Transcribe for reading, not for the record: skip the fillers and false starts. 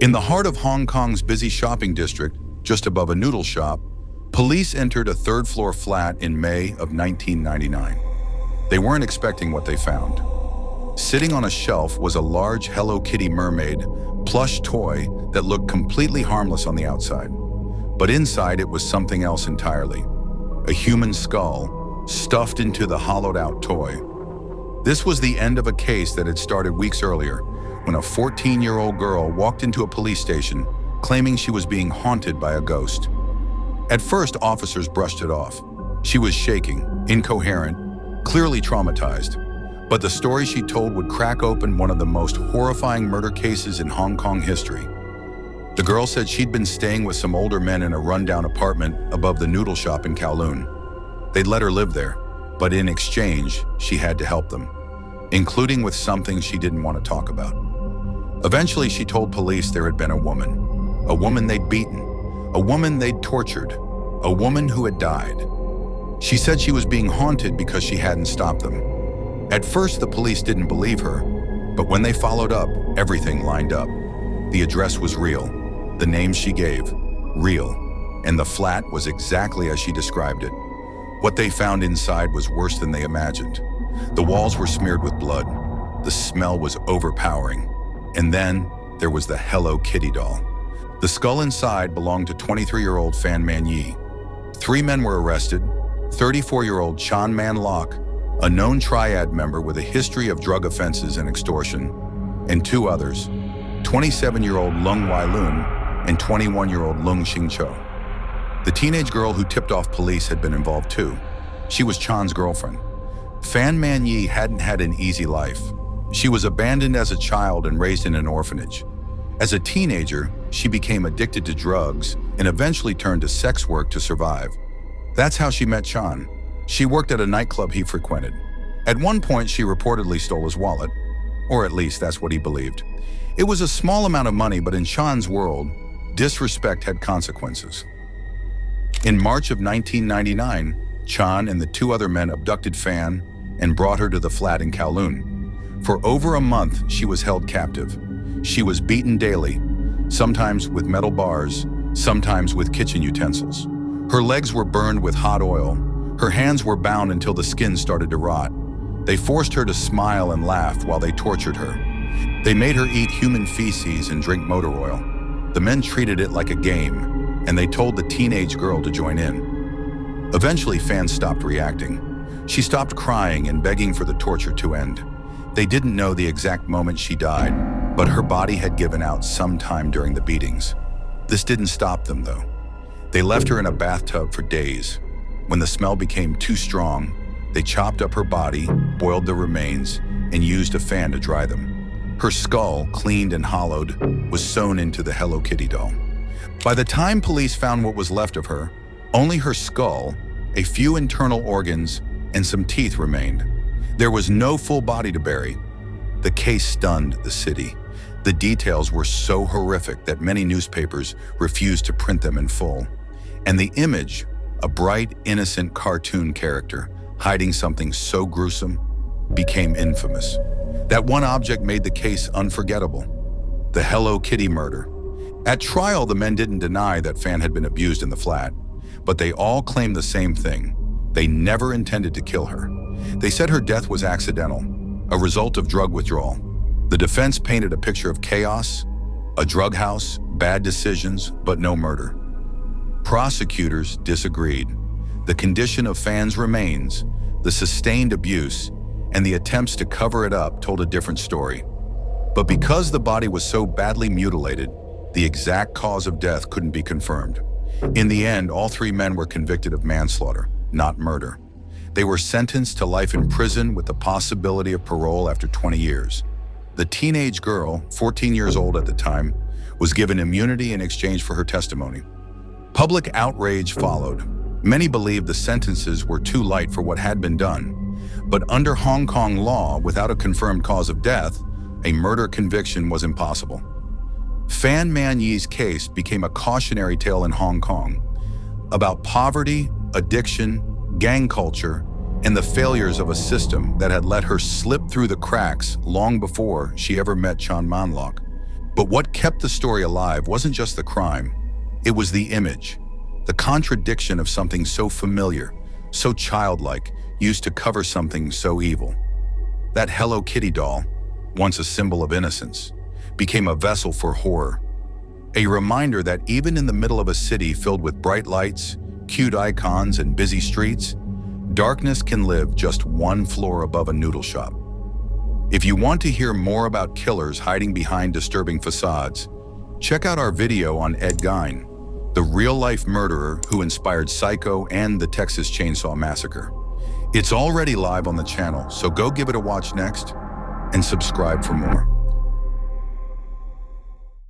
In the heart of Hong Kong's busy shopping district, just above a noodle shop, police entered a third-floor flat in May of 1999. They weren't expecting what they found. Sitting on a shelf was a large Hello Kitty mermaid plush toy that looked completely harmless on the outside. But inside it was something else entirely. A human skull stuffed into the hollowed-out toy. This was the end of a case that had started weeks earlier when a 14-year-old girl walked into a police station claiming she was being haunted by a ghost. At first, officers brushed it off. She was shaking, incoherent, clearly traumatized. But the story she told would crack open one of the most horrifying murder cases in Hong Kong history. The girl said she'd been staying with some older men in a rundown apartment above the noodle shop in Kowloon. They'd let her live there, but in exchange, she had to help them, including with something she didn't want to talk about. Eventually, she told police there had been a woman they'd beaten, a woman they'd tortured, a woman who had died. She said she was being haunted because she hadn't stopped them. At first, the police didn't believe her, but when they followed up, everything lined up. The address was real, the name she gave, real, and the flat was exactly as she described it. What they found inside was worse than they imagined. The walls were smeared with blood, the smell was overpowering, and then there was the Hello Kitty doll. The skull inside belonged to 23-year-old Fan Man-yee. 3 men were arrested: 34-year-old Man-lok, a known triad member with a history of drug offenses and extortion, and 2 others, 27-year-old Lung Wai-lun and 21-year-old Lung Xing-cho. The teenage girl who tipped off police had been involved too. She was Chan's girlfriend. Fan Man-yee hadn't had an easy life. She was abandoned as a child and raised in an orphanage. As a teenager, she became addicted to drugs and eventually turned to sex work to survive. That's how she met Chan. She worked at a nightclub he frequented. At one point, she reportedly stole his wallet, or at least that's what he believed. It was a small amount of money, but in Chan's world, disrespect had consequences. In March of 1999, Chan and the 2 other men abducted Fan and brought her to the flat in Kowloon. For over a month, she was held captive. She was beaten daily, sometimes with metal bars, sometimes with kitchen utensils. Her legs were burned with hot oil. Her hands were bound until the skin started to rot. They forced her to smile and laugh while they tortured her. They made her eat human feces and drink motor oil. The men treated it like a game, and they told the teenage girl to join in. Eventually, Fan stopped reacting. She stopped crying and begging for the torture to end. They didn't know the exact moment she died, but her body had given out sometime during the beatings. This didn't stop them, though. They left her in a bathtub for days. When the smell became too strong, they chopped up her body, boiled the remains, and used a fan to dry them. Her skull, cleaned and hollowed, was sewn into the Hello Kitty doll. By the time police found what was left of her, only her skull, a few internal organs, and some teeth remained. There was no full body to bury. The case stunned the city. The details were so horrific that many newspapers refused to print them in full. And the image, a bright, innocent cartoon character hiding something so gruesome, became infamous. That one object made the case unforgettable: the Hello Kitty murder. At trial, the men didn't deny that Fan had been abused in the flat, but they all claimed the same thing: they never intended to kill her. They said her death was accidental, a result of drug withdrawal. The defense painted a picture of chaos, a drug house, bad decisions, but no murder. Prosecutors disagreed. The condition of Fan's remains, the sustained abuse, and the attempts to cover it up told a different story. But because the body was so badly mutilated, the exact cause of death couldn't be confirmed. In the end, all 3 men were convicted of manslaughter, not murder. They were sentenced to life in prison with the possibility of parole after 20 years. The teenage girl, 14 years old at the time, was given immunity in exchange for her testimony. Public outrage followed. Many believed the sentences were too light for what had been done. But under Hong Kong law, without a confirmed cause of death, a murder conviction was impossible. Fan Man-yee's case became a cautionary tale in Hong Kong about poverty, addiction, gang culture, and the failures of a system that had let her slip through the cracks long before she ever met Man-lok. But what kept the story alive wasn't just the crime, it was the image, the contradiction of something so familiar, so childlike, used to cover something so evil. That Hello Kitty doll, once a symbol of innocence, became a vessel for horror. A reminder that even in the middle of a city filled with bright lights, cute icons, and busy streets, darkness can live just one floor above a noodle shop. If you want to hear more about killers hiding behind disturbing facades, check out our video on Ed Gein, the real-life murderer who inspired Psycho and the Texas Chainsaw Massacre. It's already live on the channel, so go give it a watch next and subscribe for more.